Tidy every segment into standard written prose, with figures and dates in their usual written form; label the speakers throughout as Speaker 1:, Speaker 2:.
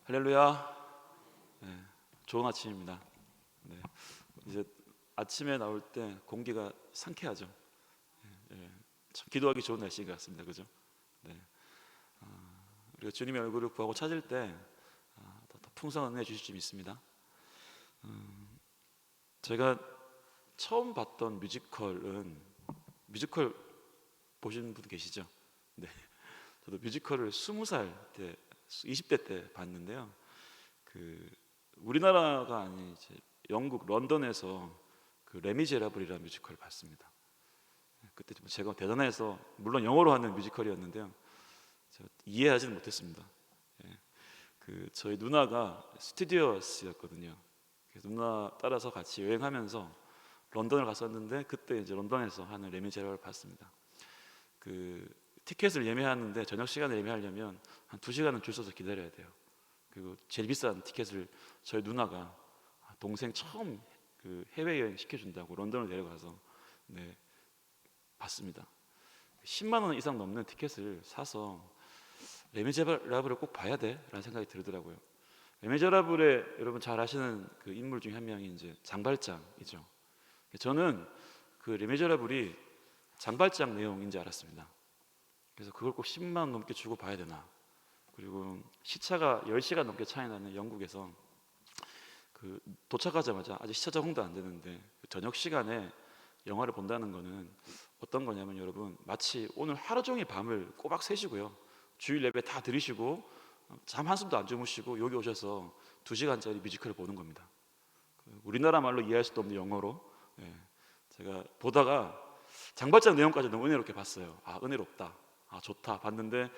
Speaker 1: 할렐루야. 네, 좋은 아침입니다. 네, 이제 아침에 나올 때 공기가 상쾌하죠. 참 기도하기 좋은 날씨인 것 같습니다. 그죠? 네, 우리가 주님의 얼굴을 구하고 찾을 때 더 풍성한 은혜 주실 줄 믿습니다. 제가 처음 봤던 뮤지컬 보신 분 계시죠? 네, 저도 뮤지컬을 20살 때, 20대 때 봤는데요. 그 우리나라가 아닌 이제 영국 런던에서 그 레미제라블이라는 뮤지컬을 봤습니다. 그때 제가 대단해서 물론 영어로 하는 뮤지컬이었는데요. 제가 이해하지는 못했습니다. 예, 그 저희 누나가 스튜디오스였거든요. 그래서 누나 따라서 같이 여행하면서 런던을 갔었는데 그때 이제 런던에서 하는 레미제라블을 봤습니다. 그 티켓을 예매하는데 저녁 시간에 예매하려면 한 2시간은 줄 서서 기다려야 돼요. 그리고 제일 비싼 티켓을 저희 누나가 동생 처음 그 해외여행 시켜준다고 런던을 데려가서 네, 봤습니다. 10만 원 이상 넘는 티켓을 사서 레미제라블을 꼭 봐야 돼라는 생각이 들더라고요. 레미제라블의 여러분 잘 아시는 그 인물 중에 한 명이 이제 장발장이죠. 저는 그 레미제라블이 장발장 내용인지 알았습니다. 그래서 그걸 꼭 10만 원 넘게 주고 봐야 되나. 그리고 시차가 10시간 넘게 차이 나는 영국에서 그 도착하자마자 아직 시차 적응도 안 되는데 저녁 시간에 영화를 본다는 거는 어떤 거냐면 여러분 마치 오늘 하루 종일 밤을 꼬박 새시고요. 주일 예배 다 들으시고 잠 한숨도 안 주무시고 여기 오셔서 2시간짜리 뮤지컬을 보는 겁니다. 우리나라 말로 이해할 수도 없는 영어로 제가 보다가 장발장 내용까지 너무 은혜롭게 봤어요. 아 은혜롭다, 아 좋다 봤는데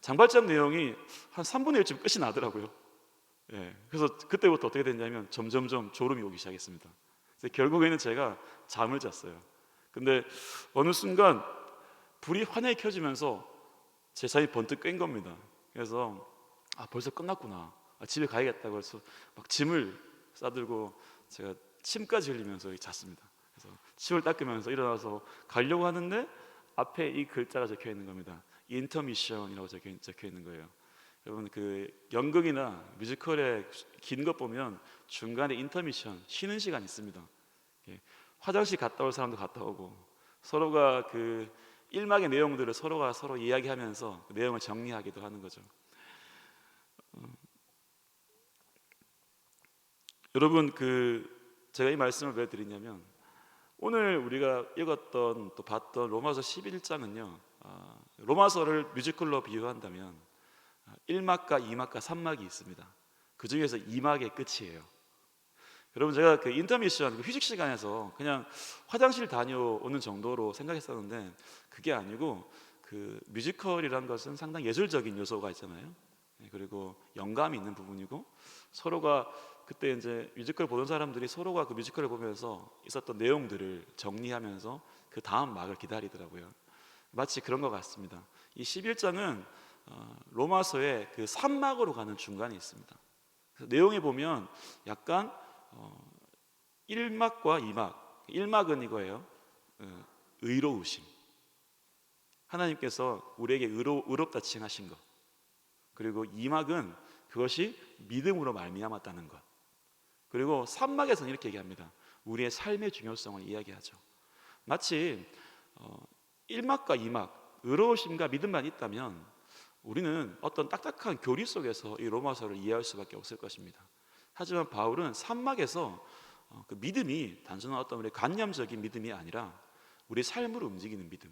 Speaker 1: 장발장 내용이 한 3분의 1쯤 끝이 나더라고요. 그래서 그때부터 어떻게 됐냐면 점점점 졸음이 오기 시작했습니다. 그래서 결국에는 제가 잠을 잤어요. 근데 어느 순간 불이 환하게 켜지면서 제 잠이 번뜩 깬 겁니다. 그래서 아 벌써 끝났구나, 집에 가야겠다고 해서 막 짐을 싸들고 제가 침까지 흘리면서 잤습니다. 그래서 침을 닦으면서 일어나서 가려고 하는데 앞에 이 글자가 적혀 있는 겁니다. 인터미션이라고 적혀 있는 거예요. 여러분 그 연극이나 뮤지컬에 긴 것 보면 중간에 인터미션 쉬는 시간 있습니다. 화장실 갔다 올 사람도 갔다 오고 서로가 그 1막의 내용들을 서로가 서로 이야기하면서 그 내용을 정리하기도 하는 거죠. 여러분 그 제가 이 말씀을 왜 드리냐면 오늘 우리가 읽었던 또 봤던 로마서 11장은요 로마서를 뮤지컬로 비유한다면 1막과 2막과 3막이 있습니다. 그 중에서 2막의 끝이에요. 여러분 제가 그 인터미션 그 휴식 시간에서 그냥 화장실 다녀오는 정도로 생각했었는데 그게 아니고 그 뮤지컬이라는 것은 상당히 예술적인 요소가 있잖아요. 그리고 영감이 있는 부분이고 서로가 그때 이제 뮤지컬 보는 사람들이 서로가 그 뮤지컬을 보면서 있었던 내용들을 정리하면서 그 다음 막을 기다리더라고요. 마치 그런 것 같습니다. 이 11장은 로마서의 그 3막으로 가는 중간에 있습니다. 그래서 내용에 보면 약간 1막과 2막 1막은 이거예요. 의로우심, 하나님께서 우리에게 의롭다 칭하신 것. 그리고 2막은 그것이 믿음으로 말미암았다는 것. 그리고 3막에서는 이렇게 얘기합니다. 우리의 삶의 중요성을 이야기하죠. 마치 1막과 2막 의로우심과 믿음만 있다면 우리는 어떤 딱딱한 교리 속에서 이 로마서를 이해할 수밖에 없을 것입니다. 하지만 바울은 3막에서 그 믿음이 단순한 어떤 우리 관념적인 믿음이 아니라 우리 삶을 움직이는 믿음,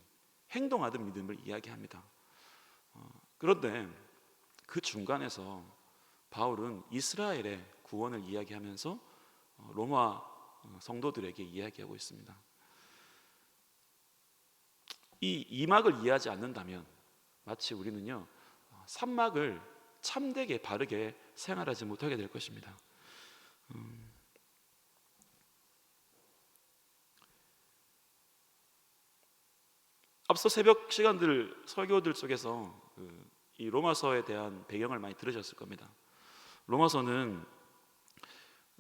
Speaker 1: 행동하는 믿음을 이야기합니다. 그런데 그 중간에서 바울은 이스라엘의 구원을 이야기하면서 로마 성도들에게 이야기하고 있습니다. 이 2막을 이해하지 않는다면 마치 우리는요 3막을 참되게 바르게 생활하지 못하게 될 것입니다. 앞서 새벽 시간들 설교들 속에서 이 로마서에 대한 배경을 많이 들으셨을 겁니다. 로마서는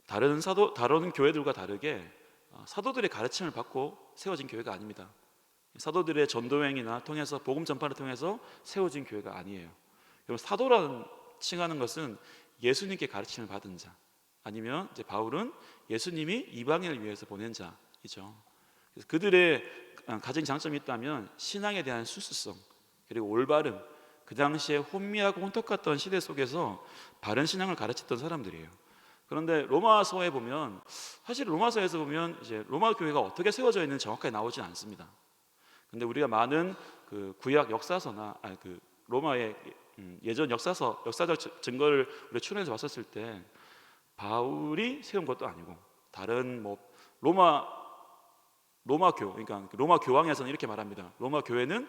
Speaker 1: 다른 교회들과 다르게 사도들의 가르침을 받고 세워진 교회가 아닙니다. 사도들의 전도행이나 통해서 복음 전파를 통해서 세워진 교회가 아니에요. 여러분 사도라는 칭하는 것은 예수님께 가르침을 받은 자, 아니면 이제 바울은 예수님이 이방인을 위해서 보낸 자이죠. 그래서 그들의 가진 장점이 있다면 신앙에 대한 순수성, 그리고 올바름, 그 당시에 혼미하고 혼탁했던 시대 속에서 바른 신앙을 가르쳤던 사람들이에요. 그런데 로마서에 보면, 사실 로마서에서 보면 이제 로마 교회가 어떻게 세워져 있는지 정확하게 나오진 않습니다. 근데 우리가 많은 그 구약 역사서나 그 로마의 예전 역사적 증거를 우리가 추론해서 봤었을 때 바울이 세운 것도 아니고 다른 뭐 그러니까 로마 교황에서는 이렇게 말합니다. 로마 교회는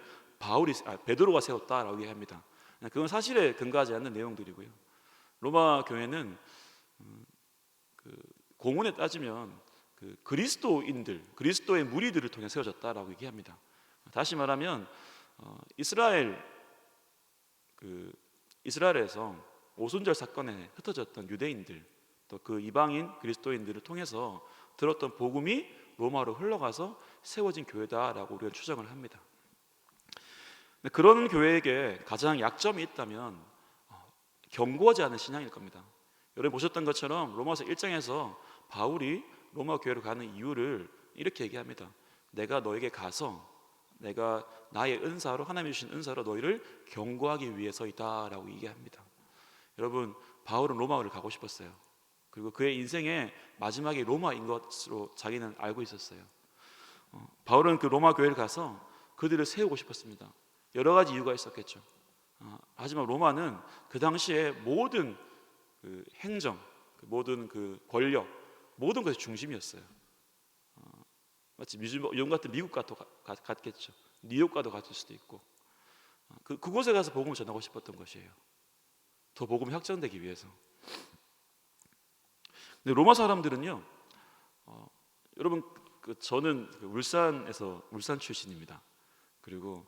Speaker 1: 베드로가 세웠다라고 얘기합니다. 그건 사실에 근거하지 않는 내용들이고요. 로마 교회는 그 공문에 따지면 그 그리스도의 무리들을 통해 세워졌다라고 얘기합니다. 다시 말하면 이스라엘에서 오순절 사건에 흩어졌던 유대인들, 또 그 이방인 그리스도인들을 통해서 들었던 복음이 로마로 흘러가서 세워진 교회다라고 우리가 추정을 합니다. 그런 교회에게 가장 약점이 있다면 견고하지 않은 신앙일 겁니다. 여러분 보셨던 것처럼 로마서 1장에서 바울이 로마 교회로 가는 이유를 이렇게 얘기합니다. 내가 너에게 가서 내가 나의 은사로, 하나님이 주신 은사로 너희를 견고하기 위해서이다 라고 얘기합니다. 여러분, 바울은 로마를 가고 싶었어요. 그리고 그의 인생의 마지막이 로마인 것으로 자기는 알고 있었어요. 바울은 그 로마 교회를 가서 그들을 세우고 싶었습니다. 여러 가지 이유가 있었겠죠. 하지만 로마는 그 당시에 모든 그 행정, 모든 그 권력, 모든 것의 중심이었어요. 마치 요즘 같은 미국 같겠죠. 뉴욕과도 같을 수도 있고, 그곳에 가서 복음을 전하고 싶었던 것이에요. 더 복음이 확장되기 위해서. 근데 로마 사람들은요, 여러분 저는 울산 출신입니다. 그리고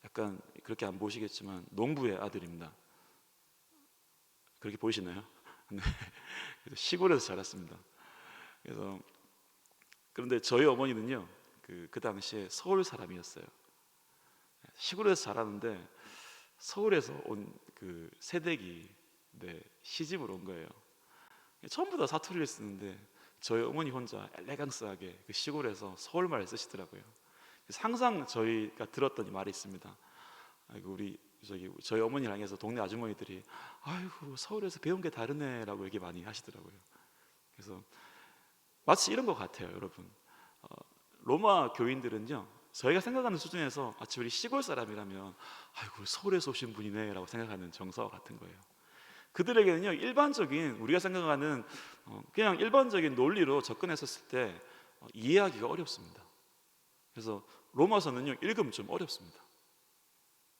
Speaker 1: 약간 그렇게 안 보시겠지만 농부의 아들입니다. 그렇게 보이시나요? 네. 시골에서 자랐습니다. 그런데 저희 어머니는요, 그 당시에 서울 사람이었어요. 시골에서 자랐는데 서울에서 온 그 새댁이 시집을 온 거예요. 전부 다 사투리를 쓰는데 저희 어머니 혼자 엘레강스하게 그 시골에서 서울말을 쓰시더라고요. 항상 저희가 들었던 이 말이 있습니다. 저희 어머니를 향해서 동네 아주머니들이 아이고 서울에서 배운 게 다르네라고 얘기 많이 하시더라고요. 그래서 마치 이런 것 같아요, 여러분. 로마 교인들은요, 저희가 생각하는 수준에서 마치 우리 시골 사람이라면 아이고 서울에서 오신 분이네라고 생각하는 정서와 같은 거예요. 그들에게는요, 우리가 생각하는 그냥 일반적인 논리로 접근했었을 때 이해하기가 어렵습니다. 그래서 로마서는요, 읽으면 좀 어렵습니다.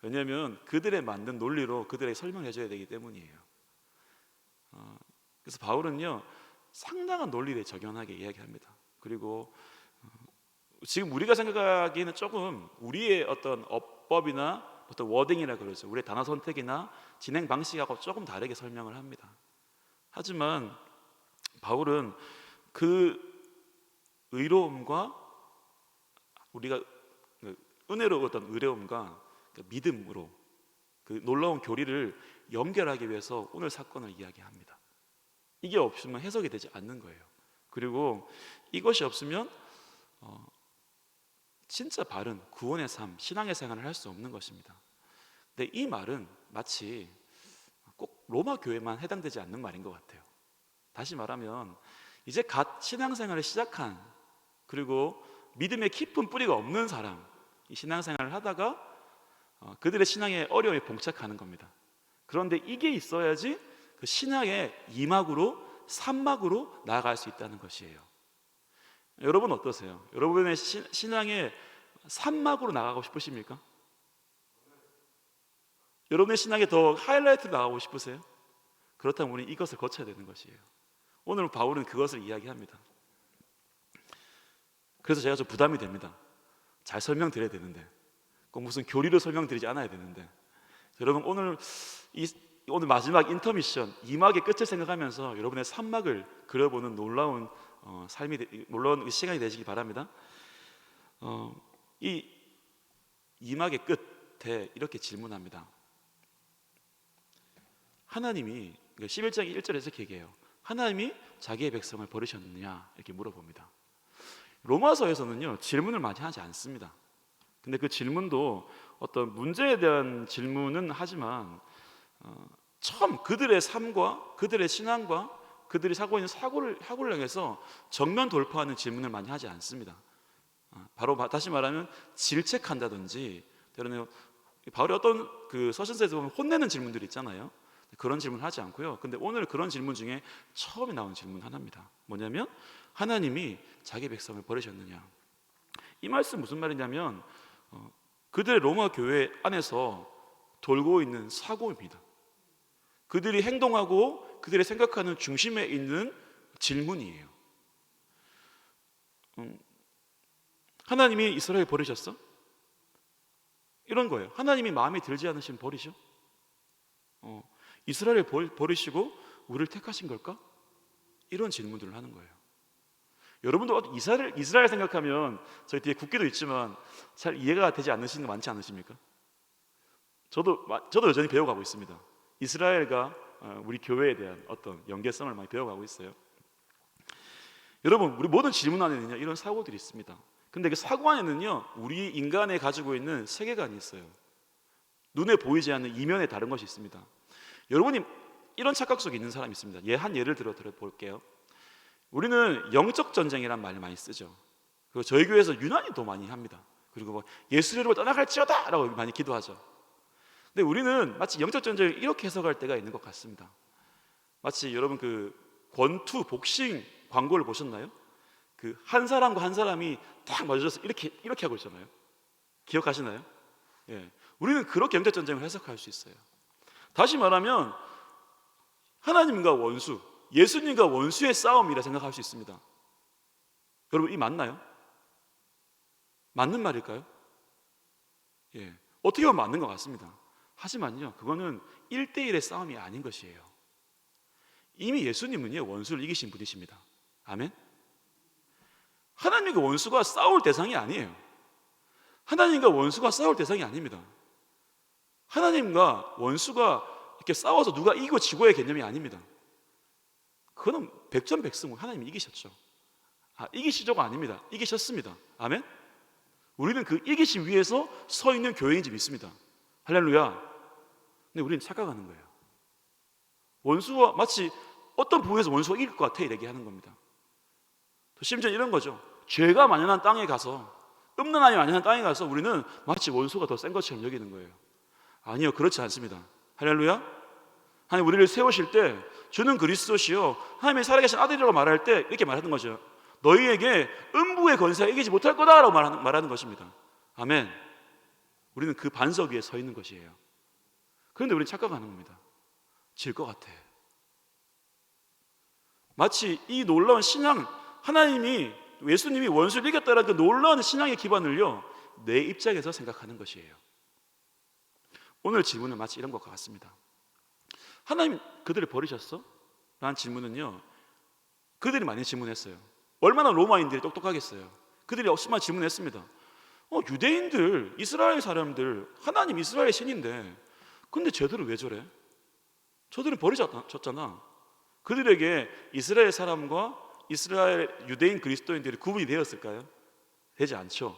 Speaker 1: 왜냐하면 그들의 만든 논리로 그들에게 설명해 줘야 되기 때문이에요. 그래서 바울은요, 상당한 논리를 적용하게 이야기합니다. 그리고 지금 우리가 생각하기에는 조금 우리의 어떤 어법이나 어떤 워딩이라 그러죠. 우리의 단어 선택이나 진행 방식하고 조금 다르게 설명을 합니다. 하지만 바울은 그 의로움과 우리가 은혜로웠던 의로움과 믿음으로 그 놀라운 교리를 연결하기 위해서 오늘 사건을 이야기합니다. 이게 없으면 해석이 되지 않는 거예요. 그리고 이것이 없으면 진짜 바른 구원의 삶, 신앙의 생활을 할 수 없는 것입니다. 근데 이 말은 마치 꼭 로마 교회만 해당되지 않는 말인 것 같아요. 다시 말하면 이제 갓 신앙생활을 시작한, 그리고 믿음의 깊은 뿌리가 없는 사람, 이 신앙생활을 하다가 그들의 신앙의 어려움에 봉착하는 겁니다. 그런데 이게 있어야지 그 신앙의 2막으로 3막으로 나아갈 수 있다는 것이에요. 여러분 어떠세요? 여러분의 신앙의 3막으로 나가고 싶으십니까? 여러분의 신앙에 더 하이라이트로 나가고 싶으세요? 그렇다면 우리는 이것을 거쳐야 되는 것이에요. 오늘 바울은 그것을 이야기합니다. 그래서 제가 좀 부담이 됩니다. 잘 설명드려야 되는데, 꼭 무슨 교리로 설명드리지 않아야 되는데, 여러분 오늘 마지막 인터미션 2막의 끝을 생각하면서 여러분의 3막을 그려보는 놀라운 놀라운 시간이 되시기 바랍니다. 이 2막의 끝에 이렇게 질문합니다. 하나님이 11장 1절에서 이렇게 얘기해요. 하나님이 자기의 백성을 버리셨느냐 이렇게 물어봅니다. 로마서에서는요 질문을 많이 하지 않습니다. 근데 그 질문도 어떤 문제에 대한 질문은 하지만 처음 그들의 삶과 그들의 신앙과 그들이 사고 있는 사고를 향해서 정면 돌파하는 질문을 많이 하지 않습니다. 바로 다시 말하면 질책한다든지 때로는 바울이 어떤 그 서신서에서 보면 혼내는 질문들이 있잖아요. 그런 질문 하지 않고요. 근데 오늘 그런 질문 중에 처음에 나온 질문 하나입니다. 뭐냐면 하나님이 자기 백성을 버리셨느냐. 이 말씀 무슨 말이냐면 그들의 로마 교회 안에서 돌고 있는 사고입니다. 그들이 행동하고 그들이 생각하는 중심에 있는 질문이에요. 하나님이 이스라엘 버리셨어? 이런 거예요. 하나님이 마음에 들지 않으시면 버리셔? 이스라엘 버리시고 우리를 택하신 걸까? 이런 질문들을 하는 거예요. 여러분도 이스라엘 생각하면 저희 뒤에 국기도 있지만 잘 이해가 되지 않으시는 거 많지 않으십니까? 저도 여전히 배워가고 있습니다. 이스라엘과 우리 교회에 대한 어떤 연계성을 많이 배워가고 있어요. 여러분, 우리 모든 질문 안에는요 이런 사고들이 있습니다. 근데 그 사고 안에는요 우리 인간에 가지고 있는 세계관이 있어요. 눈에 보이지 않는 이면에 다른 것이 있습니다. 여러분이 이런 착각 속에 있는 사람이 있습니다. 한 예를 들어 볼게요. 우리는 영적 전쟁이란 말을 많이 쓰죠. 그리고 저희 교회에서 유난히 더 많이 합니다. 그리고 뭐 예수를 떠나갈지어다 라고 많이 기도하죠. 근데 우리는 마치 영적 전쟁을 이렇게 해석할 때가 있는 것 같습니다. 마치 여러분 그 권투 복싱 광고를 보셨나요? 그 한 사람과 한 사람이 딱 맞아져서 이렇게 하고 있잖아요. 기억하시나요? 예. 우리는 그렇게 영적 전쟁을 해석할 수 있어요. 다시 말하면 하나님과 원수, 예수님과 원수의 싸움이라 생각할 수 있습니다. 여러분 이 맞나요? 맞는 말일까요? 예. 어떻게 보면 맞는 것 같습니다. 하지만요 그거는 1대1의 싸움이 아닌 것이에요. 이미 예수님은요 원수를 이기신 분이십니다. 아멘? 하나님과 원수가 싸울 대상이 아니에요. 하나님과 원수가 싸울 대상이 아닙니다. 하나님과 원수가 이렇게 싸워서 누가 이기고 지고의 개념이 아닙니다. 그거는 백전백승 하나님이 이기셨죠. 이기시죠가 아닙니다. 이기셨습니다. 아멘? 우리는 그 이기심 위에서 서 있는 교회인지 믿습니다. 할렐루야. 근데 우리는 착각하는 거예요. 원수와 마치 어떤 부분에서 원수가 이길 것 같아 이렇게 하는 겁니다. 또 심지어 이런 거죠. 죄가 만연한 땅에 가서 음란함이 만연한 땅에 가서 우리는 마치 원수가 더 센 것처럼 여기는 거예요. 아니요, 그렇지 않습니다. 할렐루야. 하나님 우리를 세우실 때 주는 그리스도시요 하나님의 살아계신 아들이라고 말할 때 이렇게 말하는 거죠. 너희에게 음부의 권세가 이기지 못할 거다라고 말하는 것입니다. 아멘. 우리는 그 반석 위에 서 있는 것이에요. 그런데 우리는 착각하는 겁니다. 질 것 같아. 마치 이 놀라운 신앙, 하나님이 예수님이 원수를 이겼다라는 그 놀라운 신앙의 기반을요 내 입장에서 생각하는 것이에요. 오늘 질문은 마치 이런 것과 같습니다. 하나님 그들을 버리셨어? 라는 질문은요 그들이 많이 질문했어요. 얼마나 로마인들이 똑똑하겠어요. 그들이 수많이 질문했습니다. 유대인들, 이스라엘 사람들, 하나님 이스라엘 신인데 근데 쟤들은 왜 저래? 저들은 버리셨잖아. 그들에게 이스라엘 사람과 이스라엘 유대인 그리스도인들이 구분이 되었을까요? 되지 않죠.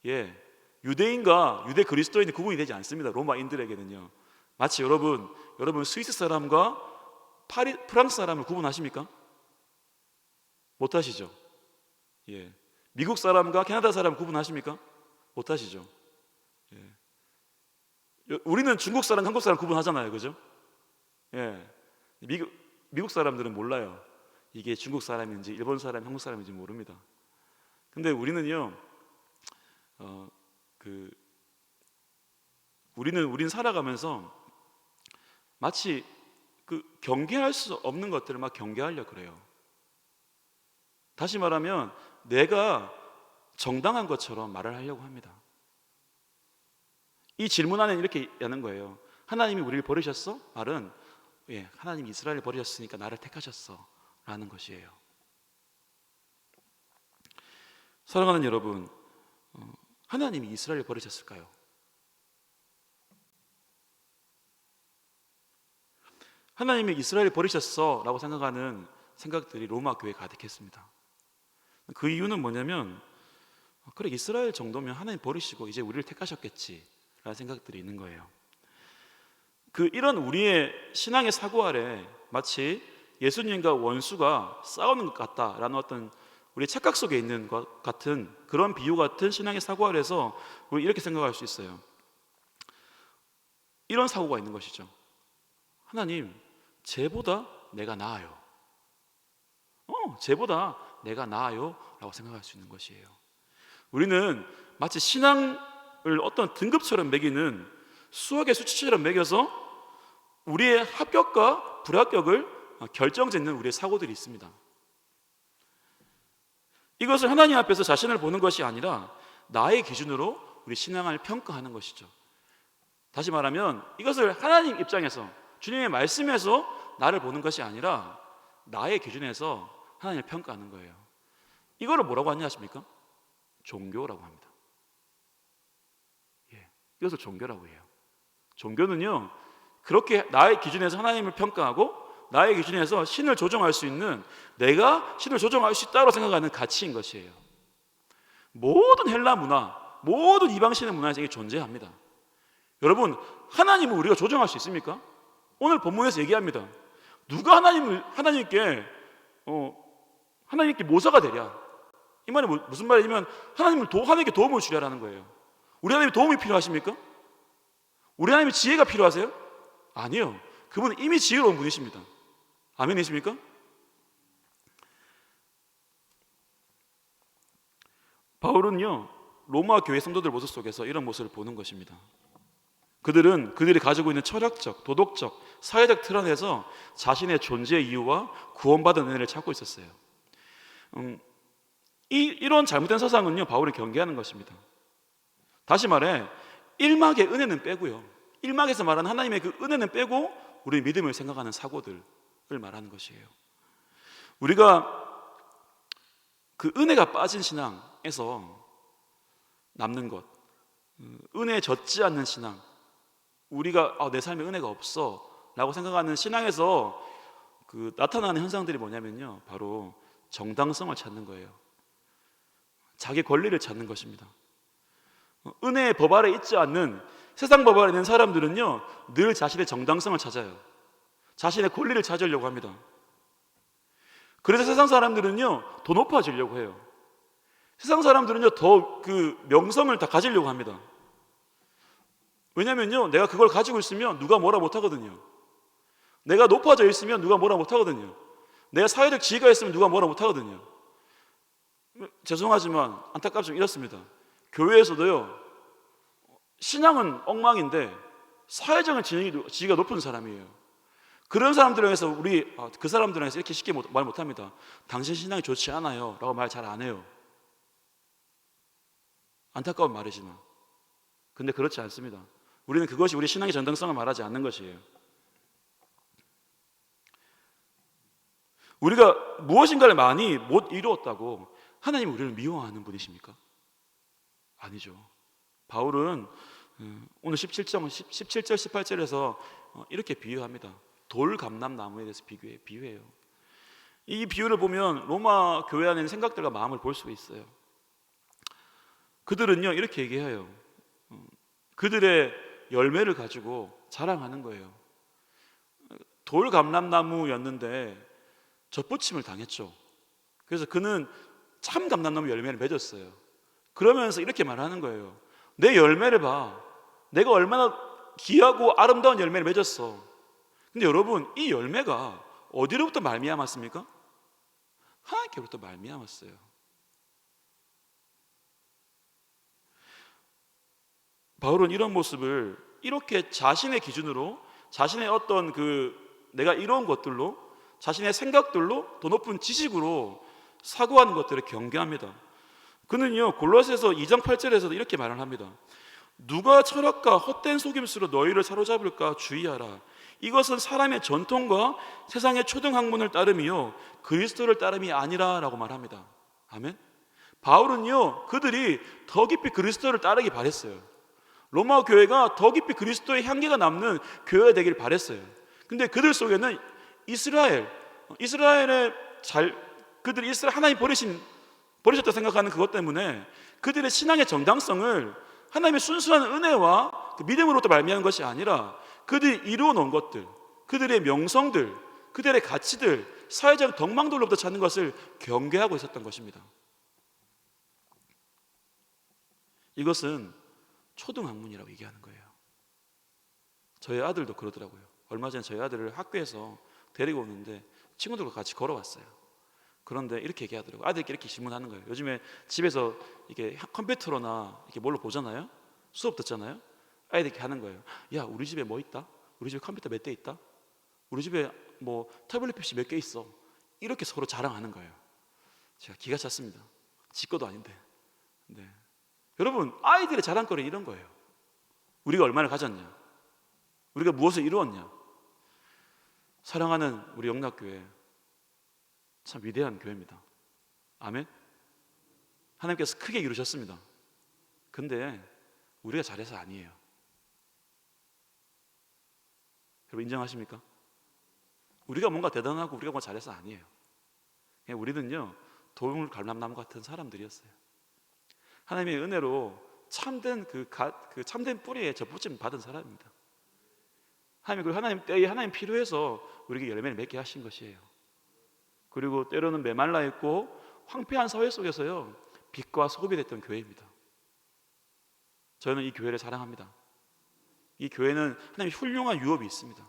Speaker 1: 예, 유대인과 유대 그리스도인이 구분이 되지 않습니다. 로마인들에게는요. 마치 여러분 스위스 사람과 프랑스 사람을 구분하십니까? 못하시죠. 예, 미국 사람과 캐나다 사람 구분하십니까? 못하시죠. 예. 우리는 중국 사람, 한국 사람 구분하잖아요, 그죠? 예, 미국 사람들은 몰라요. 이게 중국 사람인지 일본 사람, 한국 사람인지 모릅니다. 근데 우리는요, 우리는 살아가면서 마치 그 경계할 수 없는 것들을 막 경계하려고 그래요. 다시 말하면 내가 정당한 것처럼 말을 하려고 합니다. 이 질문 안에는 이렇게 하는 거예요. 하나님이 우리를 버리셨어? 말은 예, 하나님이 이스라엘을 버리셨으니까 나를 택하셨어 라는 것이에요. 사랑하는 여러분, 하나님이 이스라엘을 버리셨을까요? 하나님이 이스라엘 버리셨어 라고 생각하는 생각들이 로마 교회에 가득했습니다. 그 이유는 뭐냐면, 그래, 이스라엘 정도면 하나님 버리시고 이제 우리를 택하셨겠지 라는 생각들이 있는 거예요. 이런 우리의 신앙의 사고 아래 마치 예수님과 원수가 싸우는 것 같다라는 어떤 우리 착각 속에 있는 것 같은 그런 비유 같은 신앙의 사고 아래서 우리 이렇게 생각할 수 있어요. 이런 사고가 있는 것이죠. 하나님, 쟤보다 내가 나아요. 쟤보다 내가 나아요 라고 생각할 수 있는 것이에요. 우리는 마치 신앙을 어떤 등급처럼 매기는 수학의 수치처럼 매겨서 우리의 합격과 불합격을 결정짓는 우리의 사고들이 있습니다. 이것을 하나님 앞에서 자신을 보는 것이 아니라 나의 기준으로 우리 신앙을 평가하는 것이죠. 다시 말하면 이것을 하나님 입장에서, 주님의 말씀에서 나를 보는 것이 아니라 나의 기준에서 하나님을 평가하는 거예요. 이거를 뭐라고 하냐 하십니까? 종교라고 합니다. 이것을 종교라고 해요. 종교는요, 그렇게 나의 기준에서 하나님을 평가하고 나의 기준에서 신을 조종할 수 있는, 내가 신을 조종할 수 있다고 생각하는 가치인 것이에요. 모든 헬라 문화, 모든 이방신의 문화에서 이게 존재합니다. 여러분, 하나님을 우리가 조종할 수 있습니까? 오늘 본문에서 얘기합니다. 누가 하나님께 모사가 되랴? 이 말이 무슨 말이냐면 하나님께 도움을 주려라는 거예요. 우리 하나님 도움이 필요하십니까? 우리 하나님의 지혜가 필요하세요? 아니요. 그분은 이미 지혜로운 분이십니다. 아멘이십니까? 바울은요, 로마 교회 성도들 모습 속에서 이런 모습을 보는 것입니다. 그들이 가지고 있는 철학적, 도덕적, 사회적 틀 안에서 자신의 존재의 이유와 구원받은 은혜를 찾고 있었어요. 이런 잘못된 사상은요, 바울이 경계하는 것입니다. 다시 말해, 1막의 은혜는 빼고요, 1막에서 말하는 하나님의 그 은혜는 빼고 우리 믿음을 생각하는 사고들을 말하는 것이에요. 우리가 그 은혜가 빠진 신앙에서 남는 것, 은혜에 젖지 않는 신앙, 우리가 내 삶에 은혜가 없어 라고 생각하는 신앙에서 나타나는 현상들이 뭐냐면요, 바로 정당성을 찾는 거예요. 자기 권리를 찾는 것입니다. 은혜의 법 아래 있지 않는, 세상 법 아래 있는 사람들은요, 늘 자신의 정당성을 찾아요. 자신의 권리를 찾으려고 합니다. 그래서 세상 사람들은요, 더 높아지려고 해요. 세상 사람들은요, 더 명성을 다 가지려고 합니다. 왜냐면요, 내가 그걸 가지고 있으면 누가 뭐라 못하거든요. 내가 높아져 있으면 누가 뭐라 못하거든요. 내가 사회적 지위가 있으면 누가 뭐라 못하거든요. 죄송하지만 안타깝지만 이렇습니다. 교회에서도요, 신앙은 엉망인데 사회적인 지위가 높은 사람이에요. 그런 사람들을 향해서 그 사람들을 향해서 이렇게 쉽게 말 못합니다. 당신 신앙이 좋지 않아요 라고 말 잘 안 해요. 안타까운 말이지만, 근데 그렇지 않습니다. 우리는 그것이 우리 신앙의 정당성을 말하지 않는 것이에요. 우리가 무엇인가를 많이 못 이루었다고 하나님이 우리를 미워하는 분이십니까? 아니죠. 바울은 오늘 17절 18절에서 이렇게 비유합니다. 돌감람나무에 대해서 비유해요. 이 비유를 보면 로마 교회 안에 있는 생각들과 마음을 볼 수가 있어요. 그들은요, 이렇게 얘기해요. 그들의 열매를 가지고 자랑하는 거예요. 돌감람나무였는데 젖붙임을 당했죠. 그래서 그는 참 감람나무 열매를 맺었어요. 그러면서 이렇게 말하는 거예요. 내 열매를 봐. 내가 얼마나 귀하고 아름다운 열매를 맺었어. 근데 여러분, 이 열매가 어디로부터 말미암았습니까? 하나님께로부터 말미암았어요. 바울은 이런 모습을 이렇게 자신의 기준으로, 자신의 어떤 내가 이룬 것들로, 자신의 생각들로, 더 높은 지식으로 사고하는 것들을 경계합니다. 그는요, 골로새서 2장 8절에서도 이렇게 말을 합니다. 누가 철학과 헛된 속임수로 너희를 사로잡을까 주의하라. 이것은 사람의 전통과 세상의 초등학문을 따름이요 그리스도를 따름이 아니라 라고 말합니다. 아멘. 바울은요, 그들이 더 깊이 그리스도를 따르기 바랬어요. 로마 교회가 더 깊이 그리스도의 향기가 남는 교회가 되길 바랬어요. 근데 그들 속에는 이스라엘의 그들이 이스라엘 하나님 버리셨다 생각하는 그것 때문에 그들의 신앙의 정당성을 하나님의 순수한 은혜와 그 믿음으로부터 말미암은 것이 아니라 그들이 이루어 놓은 것들, 그들의 명성들, 그들의 가치들, 사회적 덕망들로부터 찾는 것을 경계하고 있었던 것입니다. 이것은 초등학문이라고 얘기하는 거예요. 저희 아들도 그러더라고요. 얼마 전에 저희 아들을 학교에서 데리고 오는데 친구들과 같이 걸어왔어요. 그런데 이렇게 얘기하더라고요. 아들끼리 이렇게 질문하는 거예요. 요즘에 집에서 이게 컴퓨터로나 이렇게 뭘로 보잖아요. 수업 듣잖아요. 아이들이 이렇게 하는 거예요. 야, 우리 집에 뭐 있다? 우리 집에 컴퓨터 몇 대 있다? 우리 집에 뭐 태블릿 PC 몇 개 있어? 이렇게 서로 자랑하는 거예요. 제가 기가 찼습니다. 지 것도 아닌데. 네. 여러분, 아이들의 자랑거리는 이런 거예요. 우리가 얼마나 가졌냐? 우리가 무엇을 이루었냐? 사랑하는 우리 영락교회, 참 위대한 교회입니다. 아멘? 하나님께서 크게 이루셨습니다. 근데 우리가 잘해서 아니에요. 여러분 인정하십니까? 우리가 뭔가 대단하고 우리가 뭔가 잘해서 아니에요. 그냥 우리는요, 돌물 갈람나무 같은 사람들이었어요. 하나님의 은혜로 참된 그 참된 뿌리에 접붙임 받은 사람입니다. 하나님 때에 하나님 필요해서 우리에게 열매를 맺게 하신 것이에요. 그리고 때로는 메말라 있고 황폐한 사회 속에서요, 빛과 소금이 됐던 교회입니다. 저는 이 교회를 사랑합니다. 이 교회는 하나님의 훌륭한 유업이 있습니다.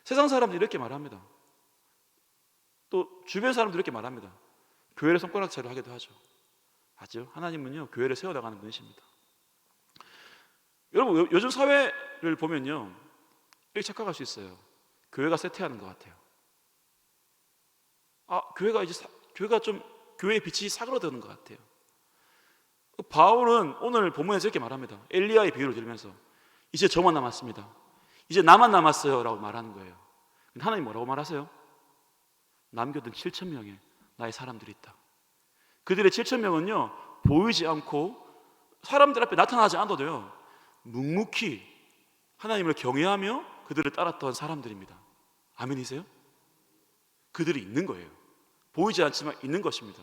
Speaker 1: 세상 사람들이 이렇게 말합니다. 또 주변 사람들이 이렇게 말합니다. 교회를 손가락질로 하기도 하죠. 맞죠? 하나님은요, 교회를 세워나가는 분이십니다. 여러분, 요즘 사회를 보면요, 이렇게 착각할 수 있어요. 교회가 쇠퇴하는 것 같아요. 교회의 빛이 사그러드는 것 같아요. 바울은 오늘 본문에서 이렇게 말합니다. 엘리야의 비유를 들으면서 이제 저만 남았습니다. 이제 나만 남았어요 라고 말하는 거예요. 하나님 뭐라고 말하세요? 남겨둔 7,000명의 나의 사람들이 있다. 그들의 7,000명은요, 보이지 않고 사람들 앞에 나타나지 않아도요, 묵묵히 하나님을 경외하며 그들을 따랐던 사람들입니다. 아멘이세요? 그들이 있는 거예요. 보이지 않지만 있는 것입니다.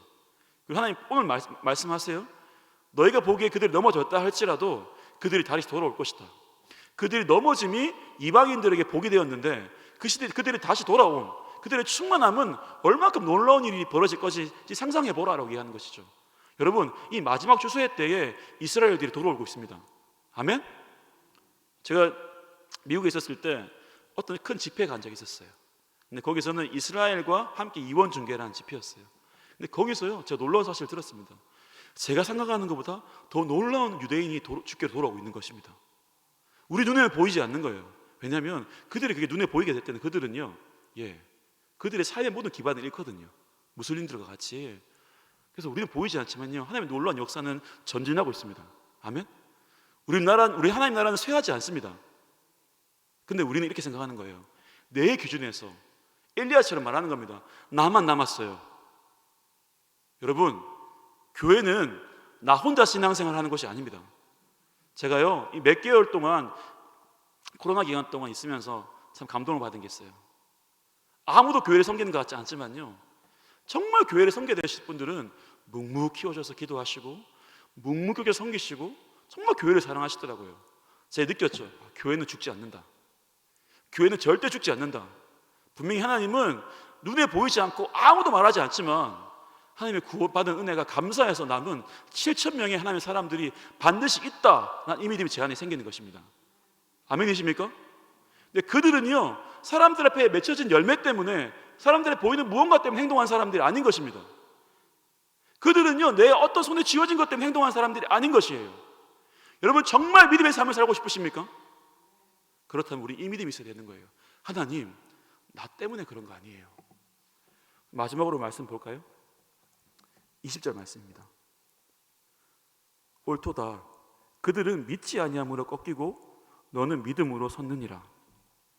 Speaker 1: 그리고 하나님 오늘 말씀하세요. 너희가 보기에 그들이 넘어졌다 할지라도 그들이 다시 돌아올 것이다. 그들이 넘어짐이 이방인들에게 복이 되었는데 그 시대에 그들이 다시 돌아온 그들의 충만함은 얼마큼 놀라운 일이 벌어질 것인지 상상해 보라라고 얘기하는 것이죠. 여러분, 이 마지막 추수의 때에 이스라엘들이 돌아오고 있습니다. 아멘? 제가 미국에 있었을 때 어떤 큰 집회에 간 적이 있었어요. 근데 거기서는 이스라엘과 함께 이원 중계라는 집회였어요. 근데 거기서요, 제가 놀라운 사실을 들었습니다. 제가 생각하는 것보다 더 놀라운 유대인이 주께로 돌아오고 있는 것입니다. 우리 눈에 보이지 않는 거예요. 왜냐하면 그들이 그게 눈에 보이게 될 때는 그들은요, 그들의 삶의 모든 기반을 잃거든요. 무슬림들과 같이. 그래서 우리는 보이지 않지만요, 하나님의 놀라운 역사는 전진하고 있습니다. 아멘? 우리 하나님 나라는 쇠하지 않습니다. 근데 우리는 이렇게 생각하는 거예요. 내 기준에서 엘리야처럼 말하는 겁니다. 나만 남았어요. 여러분, 교회는 나 혼자 신앙생활을 하는 것이 아닙니다. 제가요, 이 몇 개월 동안 코로나 기간 동안 있으면서 참 감동을 받은 게 있어요. 아무도 교회를 섬기는 것 같지 않지만요, 정말 교회를 섬기게 되실 분들은 묵묵히 오셔서 기도하시고 묵묵하게 섬기시고 정말 교회를 사랑하시더라고요. 제가 느꼈죠. 교회는 죽지 않는다. 교회는 절대 죽지 않는다. 분명히 하나님은 눈에 보이지 않고 아무도 말하지 않지만 하나님의 구원받은 은혜가 감사해서 남은 7,000명의 하나님의 사람들이 반드시 있다. 난 이 믿음이 제 안에 생기는 것입니다. 아멘이십니까? 근데 그들은요, 사람들 앞에 맺혀진 열매 때문에, 사람들에 보이는 무언가 때문에 행동한 사람들이 아닌 것입니다. 그들은요, 내 어떤 손에 쥐어진 것 때문에 행동한 사람들이 아닌 것이에요. 여러분, 정말 믿음의 삶을 살고 싶으십니까? 그렇다면 우리 이 믿음이 있어야 되는 거예요. 하나님, 나 때문에 그런 거 아니에요. 마지막으로 말씀 볼까요? 20절 말씀입니다. 옳도다. 그들은 믿지 아니함으로 꺾이고 너는 믿음으로 섰느니라.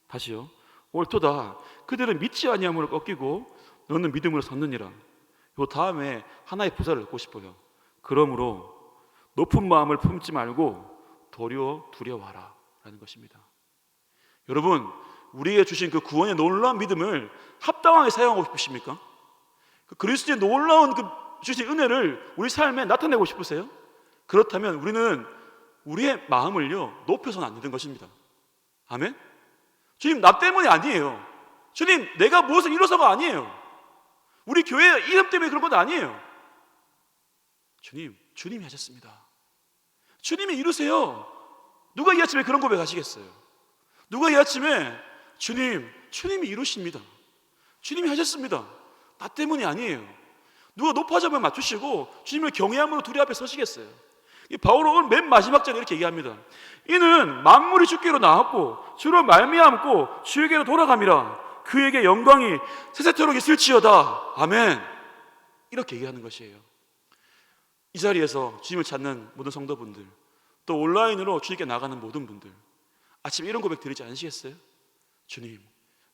Speaker 1: 다시요. 옳도다. 그들은 믿지 아니함으로 꺾이고 너는 믿음으로 섰느니라. 요 다음에 하나의 부사를 넣고 싶어요. 그러므로 높은 마음을 품지 말고 도리어 두려워하라 라는 것입니다. 여러분, 우리에게 주신 그 구원의 놀라운 믿음을 합당하게 사용하고 싶으십니까? 그 그리스도의 놀라운 그 주신 은혜를 우리 삶에 나타내고 싶으세요? 그렇다면 우리는 우리의 마음을요 높여서는 안 되는 것입니다. 아멘? 주님, 나 때문이 아니에요. 주님, 내가 무엇을 이뤄서가 아니에요. 우리 교회 이름 때문에 그런 건 아니에요. 주님, 주님이 하셨습니다. 주님이 이루세요. 누가 이 아침에 그런 고백하시겠어요? 누가 이 아침에 주님이 이루십니다. 주님이 하셨습니다. 나 때문이 아니에요. 누가 높아져만 맞추시고 주님을 경외함으로 둘이 앞에 서시겠어요? 이 바울은 맨 마지막 절에 이렇게 얘기합니다. 이는 만물이 주께로 나왔고 주로 말미암고 주에게로 돌아감이라. 그에게 영광이 세세토록 있을지어다. 아멘. 이렇게 얘기하는 것이에요. 이 자리에서 주님을 찾는 모든 성도분들, 또 온라인으로 주님께 나가는 모든 분들, 아침에 이런 고백 드리지 않으시겠어요?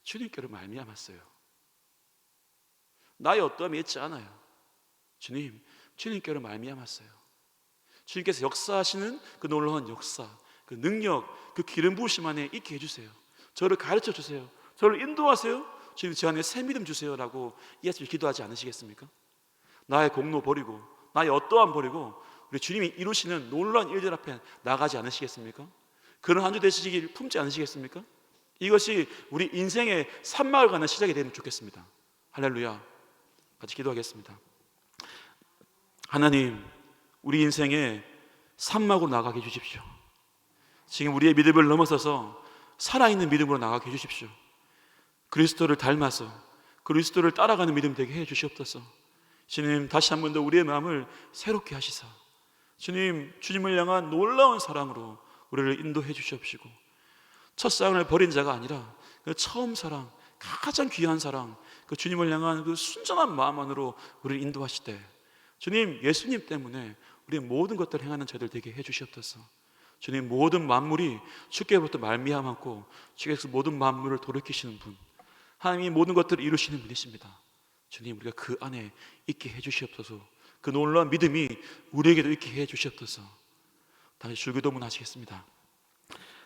Speaker 1: 주님께로 말미암았어요. 나의 어떠함이 있지 않아요. 주님께로 말미암았어요. 주님께서 역사하시는 그 놀라운 역사, 그 능력, 그 기름 부으심 안에 있게 해주세요. 저를 가르쳐 주세요. 저를 인도하세요. 주님, 저 안에 새 믿음 주세요라고 이 아침에 기도하지 않으시겠습니까? 나의 공로 버리고 나의 어떠함 버리고 우리 주님이 이루시는 놀라운 일들 앞에 나가지 않으시겠습니까? 그런 한 주 되시길 품지 않으시겠습니까? 이것이 우리 인생의 산막을 가는 시작이 되면 좋겠습니다. 할렐루야. 같이 기도하겠습니다. 하나님, 우리 인생의 산막으로 나가게 해주십시오. 지금 우리의 믿음을 넘어서서 살아있는 믿음으로 나가게 해주십시오. 그리스도를 닮아서 그리스도를 따라가는 믿음 되게 해주시옵소서. 주님, 다시 한 번 더 우리의 마음을 새롭게 하시사 주님을 향한 놀라운 사랑으로 우리를 인도해 주시옵시고, 첫 사랑을 버린 자가 아니라 그 처음 사랑, 가장 귀한 사랑, 그 주님을 향한 그 순전한 마음 안으로 우리를 인도하실 때 주님, 예수님 때문에 우리의 모든 것들을 행하는 저들 되게 해 주시옵소서. 주님, 모든 만물이 주께로부터 말미암았고 주께서 모든 만물을 돌이키시는 분, 하나님이 모든 것들을 이루시는 분이십니다. 주님, 우리가 그 안에 있게 해 주시옵소서. 그 놀라운 믿음이 우리에게도 있게 해 주시옵소서. 다시 주기도문 하시겠습니다.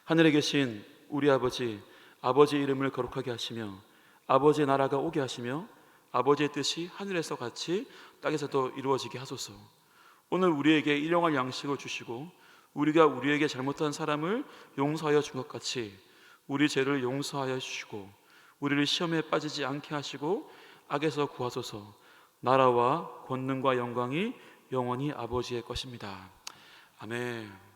Speaker 1: 하늘에 계신 우리 아버지, 아버지의 이름을 거룩하게 하시며 아버지의 나라가 오게 하시며 아버지의 뜻이 하늘에서 같이 땅에서도 이루어지게 하소서. 오늘 우리에게 일용할 양식을 주시고 우리가 우리에게 잘못한 사람을 용서하여 준 것 같이 우리 죄를 용서하여 주시고 우리를 시험에 빠지지 않게 하시고 악에서 구하소서. 나라와 권능과 영광이 영원히 아버지의 것입니다. 아멘.